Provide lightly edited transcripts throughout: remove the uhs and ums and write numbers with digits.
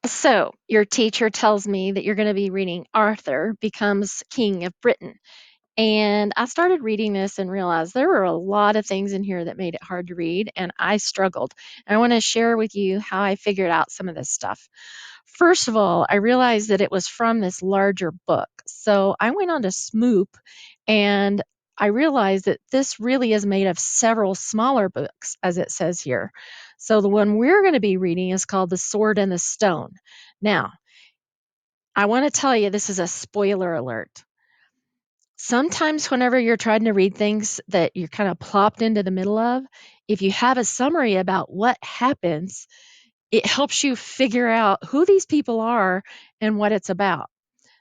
So, your teacher tells me that you're going to be reading Arthur Becomes King of Britain. And I started reading this and realized there were a lot of things in here that made it hard to read, and I struggled. And I want to share with you how I figured out some of this stuff. First of all, I realized that it was from this larger book. So I went on to Smoop and I realized that this really is made of several smaller books, as it says here. So the one we're going to be reading is called The Sword and the Stone. Now, I want to tell you this is a spoiler alert. Sometimes, whenever you're trying to read things that you're kind of plopped into the middle of, if you have a summary about what happens, it helps you figure out who these people are and what it's about.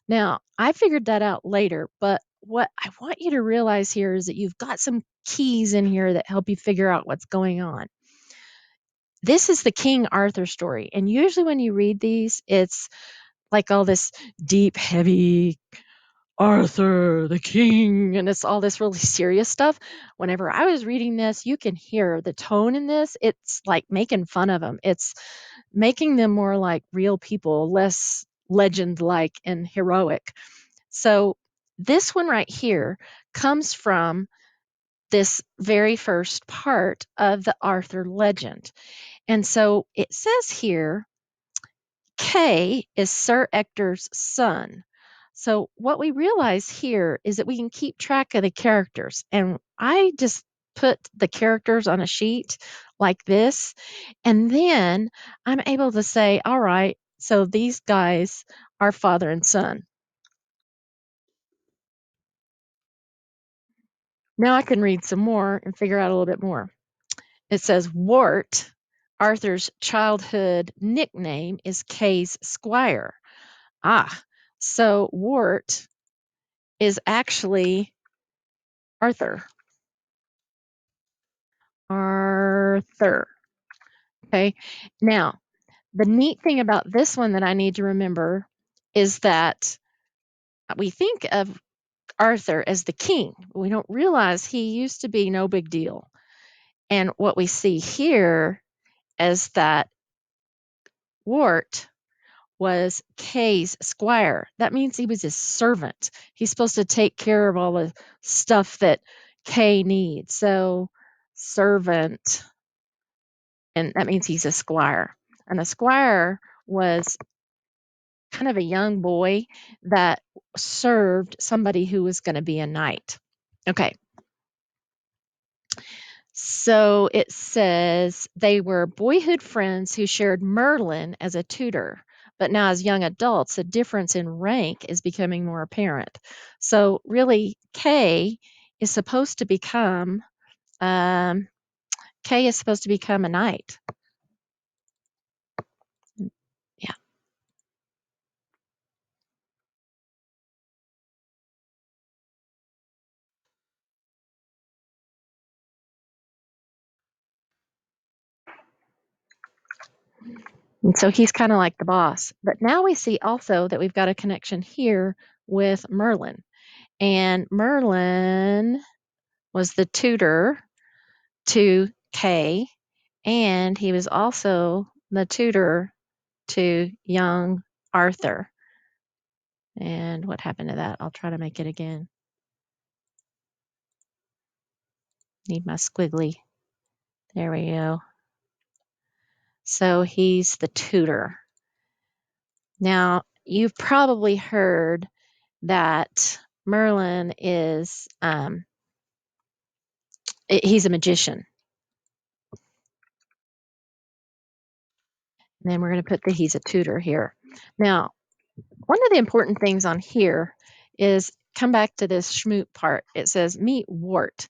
Now, I figured that out later, but what I want you to realize here is that you've got some keys in here that help you figure out what's going on. This is the King Arthur story, and usually when you read these, it's like all this deep, heavy Arthur, the king, and it's all this really serious stuff. Whenever I was reading this, you can hear the tone in this. It's like making fun of them. It's making them more like real people, less legend like and heroic. So, this one right here comes from this very first part of the Arthur legend. And so it says here Kay is Sir Ector's son. So what we realize here is that we can keep track of the characters. And I just put the characters on a sheet like this. And then I'm able to say, all right, so these guys are father and son. Now I can read some more and figure out a little bit more. It says Wart, Arthur's childhood nickname, is Kay's squire. Ah, so Wart is actually Arthur. Arthur. Okay. Now, the neat thing about this one that I need to remember is that we think of Arthur as the king. We don't realize he used to be no big deal. And what we see here is that Wart was Kay's squire. That means he was his servant. He's supposed to take care of all the stuff that Kay needs. So, servant, and that means he's a squire. And a squire was kind of a young boy that served somebody who was going to be a knight. Okay. So it says they were boyhood friends who shared Merlin as a tutor. But now, as young adults, the difference in rank is becoming more apparent. So, really, is supposed to become um, Kay is supposed to become a knight. Yeah. And so he's kind of like the boss. But now we see also that we've got a connection here with Merlin. And Merlin was the tutor to Kay, and he was also the tutor to young Arthur. And what happened to that? I'll try to make it again. Need my squiggly. There we go. So he's the tutor. Now, you've probably heard that Merlin is he's a magician. And then we're going to put that he's a tutor here. Now, one of the important things on here is come back to this schmoot part. It says, meet Wart.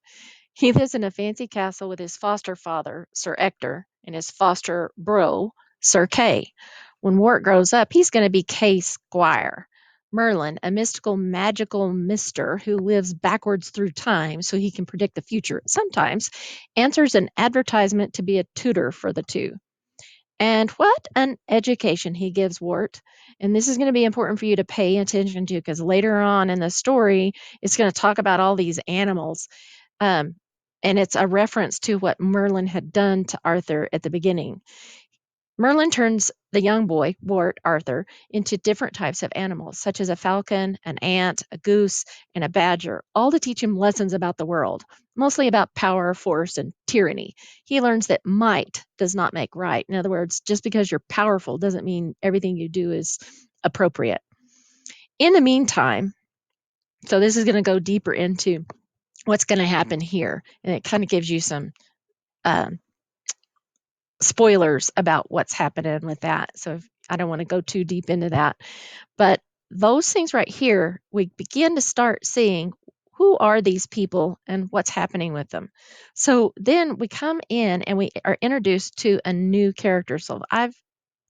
He lives in a fancy castle with his foster father, Sir Ector, and his foster bro, Sir Kay. When Wart grows up, he's going to be Kay's squire. Merlin, a mystical, magical mister who lives backwards through time so he can predict the future sometimes, answers an advertisement to be a tutor for the two. And what an education he gives Wart. And this is going to be important for you to pay attention to because later on in the story, it's going to talk about all these animals. Um, and it's a reference to what Merlin had done to Arthur at the beginning. Merlin turns the young boy, Wart Arthur, into different types of animals, such as a falcon, an ant, a goose, and a badger, all to teach him lessons about the world, mostly about power, force, and tyranny. He learns that might does not make right. In other words, just because you're powerful doesn't mean everything you do is appropriate. In the meantime, so this is going to go deeper into what's going to happen here, and it kind of gives you some um, spoilers about what's happening with that. So I don't want to go too deep into that. But those things right here, we begin to start seeing who are these people and what's happening with them. So then we come in and we are introduced to a new character. So I've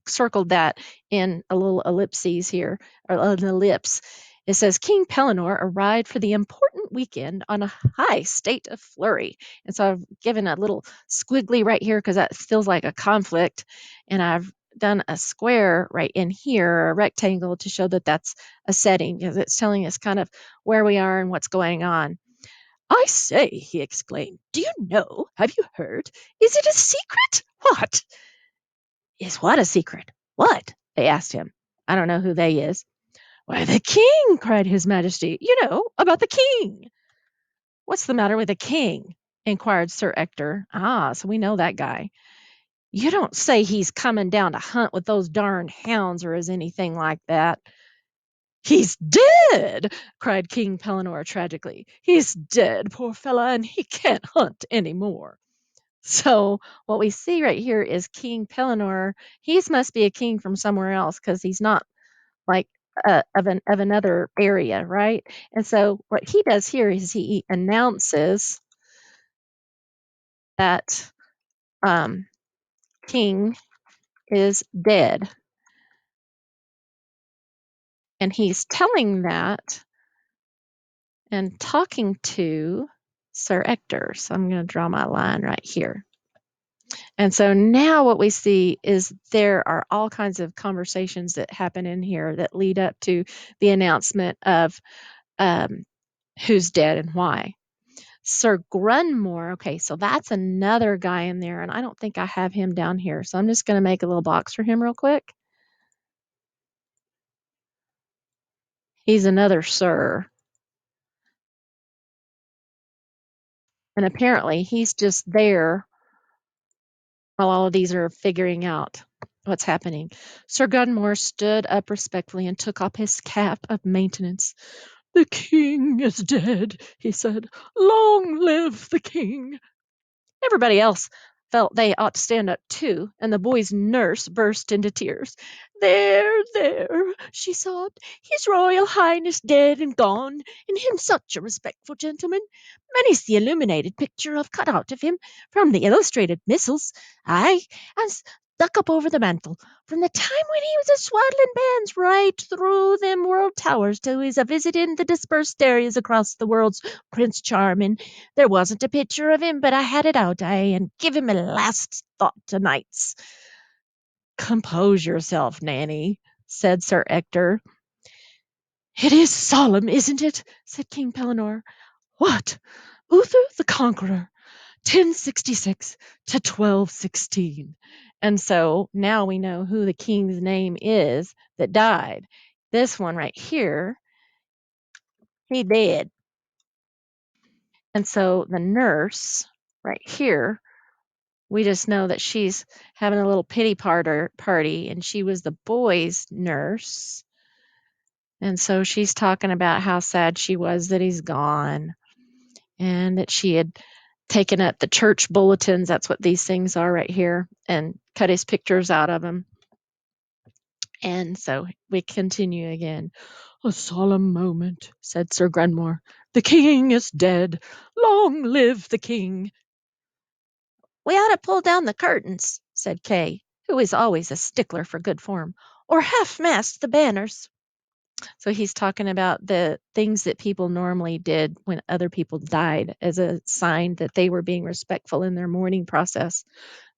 circled that in a little ellipses here, or an ellipse. It says King Pellinor arrived for the important weekend on a high state of flurry. And so I've given a little squiggly right here because that feels like a conflict. And I've done a square right in here, a rectangle, to show that that's a setting because it's telling us kind of where we are and what's going on. I say, he exclaimed, do you know? Have you heard? Is it a secret? What? Is what a secret? What? They asked him. I don't know who they is. Why, the king, cried his majesty. You know, about the king. What's the matter with the king? Inquired Sir Ector. Ah, so we know that guy. You don't say he's coming down to hunt with those darned hounds or is anything like that. He's dead, cried King Pellinore tragically. He's dead, poor fella, and he can't hunt any more. So what we see right here is King Pellinore. He must be a king from somewhere else because he's not like of another area, right? And so what he does here is he announces that um, King is dead, and he's telling that and talking to Sir Ector. So I'm going to draw my line right here. And so now what we see is there are all kinds of conversations that happen in here that lead up to the announcement of um, who's dead and why. Sir Grunmore, okay, so that's another guy in there, and I don't think I have him down here. So I'm just going to make a little box for him real quick. He's another sir. And apparently he's just there while all of these are figuring out what's happening. Sir Gunmore stood up respectfully and took off his cap of maintenance. The king is dead, he said. Long live the king. Everybody else felt they ought to stand up too, and the boy's nurse burst into tears. There, she sobbed. His Royal Highness dead and gone, and him such a respectful gentleman. Many's the illuminated picture I've cut out of him from the illustrated missals. Aye, and stuck up over the mantel. From the time when he was a swaddling bands right through them world towers till he's a visitin' the dispersed areas across the world's Prince Charming. There wasn't a picture of him, but I had it out, and give him a last thought to nights. Compose yourself, Nanny, said Sir Ector. It is solemn, isn't it? Said King Pellinore. What? Uther the Conqueror, 1066 to 1216. And so now we know who the king's name is that died. This one right here, he dead. And so the nurse right here, we just know that she's having a little pity party, and she was the boy's nurse. And so she's talking about how sad she was that he's gone and that she had taken up the church bulletins. That's what these things are right here, and cut his pictures out of them. And so we continue again. A solemn moment, said Sir Grenmore. The king is dead. Long live the king. We ought to pull down the curtains, said Kay, who is always a stickler for good form, or half-mast the banners. So he's talking about the things that people normally did when other people died as a sign that they were being respectful in their mourning process.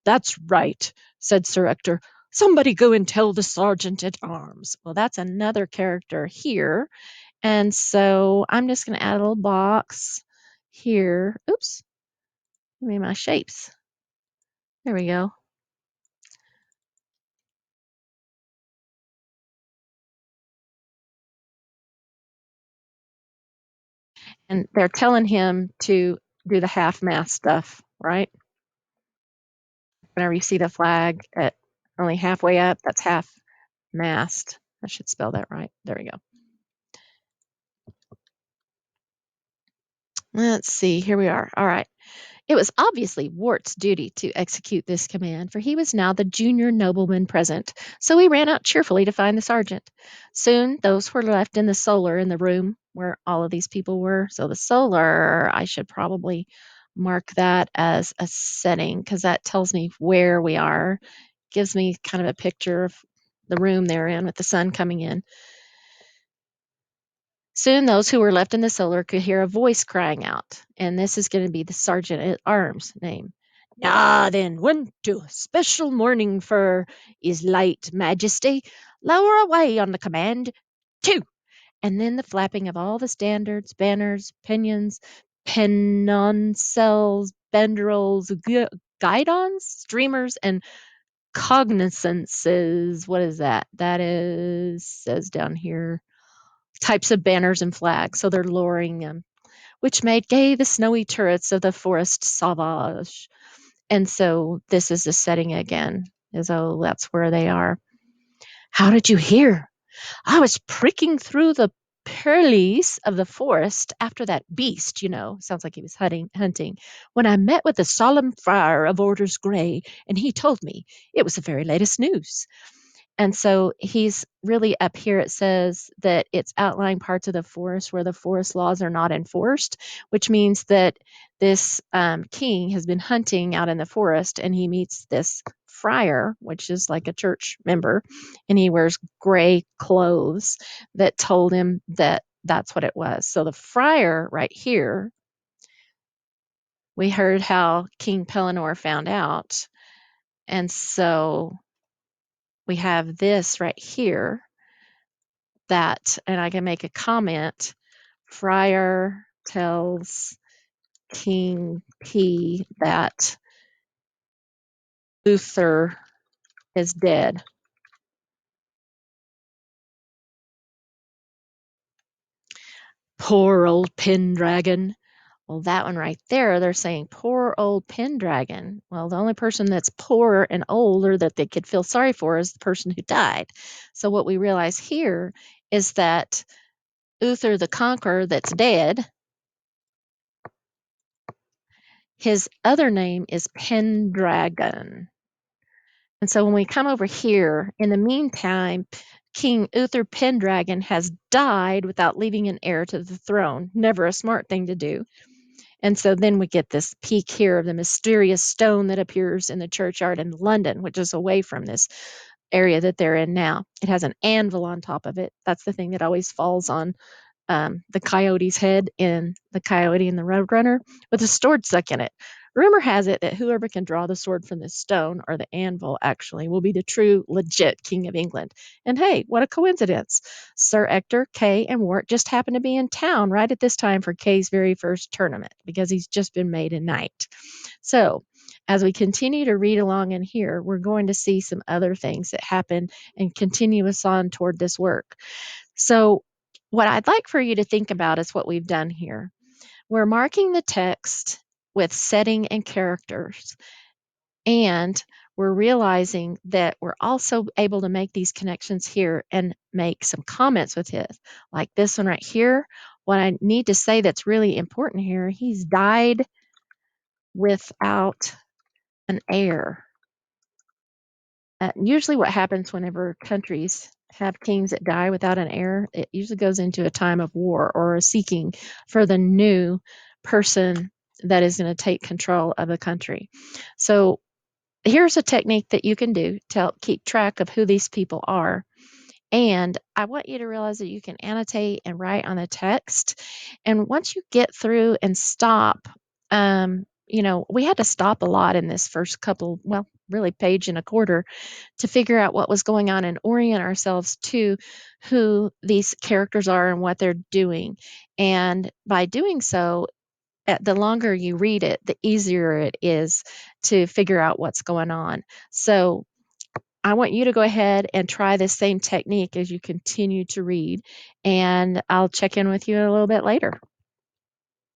That's right, said Sir Ector. Somebody go and tell the sergeant at arms. Well, that's another character here. And so I'm just going to add a little box here. Oops, give me my shapes. There we go. And they're telling him to do the half-mast stuff, right? Whenever you see the flag at only halfway up, that's half-mast. I should spell that right. There we go. Let's see, here we are. All right. It was obviously Wart's duty to execute this command, for he was now the junior nobleman present, so he ran out cheerfully to find the sergeant. Soon those were left in the solar in the room where all of these people were. So the solar, I should probably mark that as a setting because that tells me where we are, gives me kind of a picture of the room they're in with the sun coming in. Soon those who were left in the cellar could hear a voice crying out, and this is going to be the sergeant at arms name. "Now then, went to special mourning for His late Majesty. Lower away on the command. Two!" And then the flapping of all the standards, banners, pinions, pennoncelles, banderoles, guidons, streamers, and cognizances. What is that? That is, says down here, types of banners and flags, so they're lowering them, which made gay the snowy turrets of the forest sauvage. And so this is the setting again, as though that's where they are. "How did you hear? I was pricking through the purlieus of the forest after that beast, sounds like he was hunting, when I met with the solemn friar of Orders Grey, and he told me it was the very latest news." And so he's really up here. It says that it's outlying parts of the forest where the forest laws are not enforced, which means that this king has been hunting out in the forest and he meets this friar, which is like a church member, and he wears gray clothes that told him that that's what it was. So the friar right here, we heard how King Pellinore found out. And so we have this right here that, and I can make a comment, Friar tells King P that Luther is dead. Poor old Pendragon. Well, that one right there, they're saying poor old Pendragon. Well, the only person that's poor and old or that they could feel sorry for is the person who died. So what we realize here is that Uther the Conqueror that's dead, his other name is Pendragon. And so when we come over here, in the meantime, King Uther Pendragon has died without leaving an heir to the throne. Never a smart thing to do. And so then we get this peak here of the mysterious stone that appears in the churchyard in London, which is away from this area that they're in now. It has an anvil on top of it. That's the thing that always falls on the coyote's head in The Coyote and the Roadrunner with a sword stuck in it. Rumor has it that whoever can draw the sword from this stone, or the anvil actually, will be the true, legit King of England. And hey, what a coincidence. Sir Ector, Kay, and Wart just happen to be in town right at this time for Kay's very first tournament because he's just been made a knight. So, as we continue to read along in here, we're going to see some other things that happen and continue us on toward this work. So, what I'd like for you to think about is what we've done here. We're marking the text with setting and characters, and we're realizing that we're also able to make these connections here and make some comments with it, like this one right here. What I need to say that's really important here, he's died without an heir. Usually what happens whenever countries have kings that die without an heir, it usually goes into a time of war or a seeking for the new person that is going to take control of the country. So here's a technique that you can do to help keep track of who these people are. And I want you to realize that you can annotate and write on the text. And once you get through and stop, we had to stop a lot in this first couple, well, really page and a quarter to figure out what was going on and orient ourselves to who these characters are and what they're doing. And by doing so, the longer you read it, the easier it is to figure out what's going on. So I want you to go ahead and try this same technique as you continue to read, and I'll check in with you a little bit later.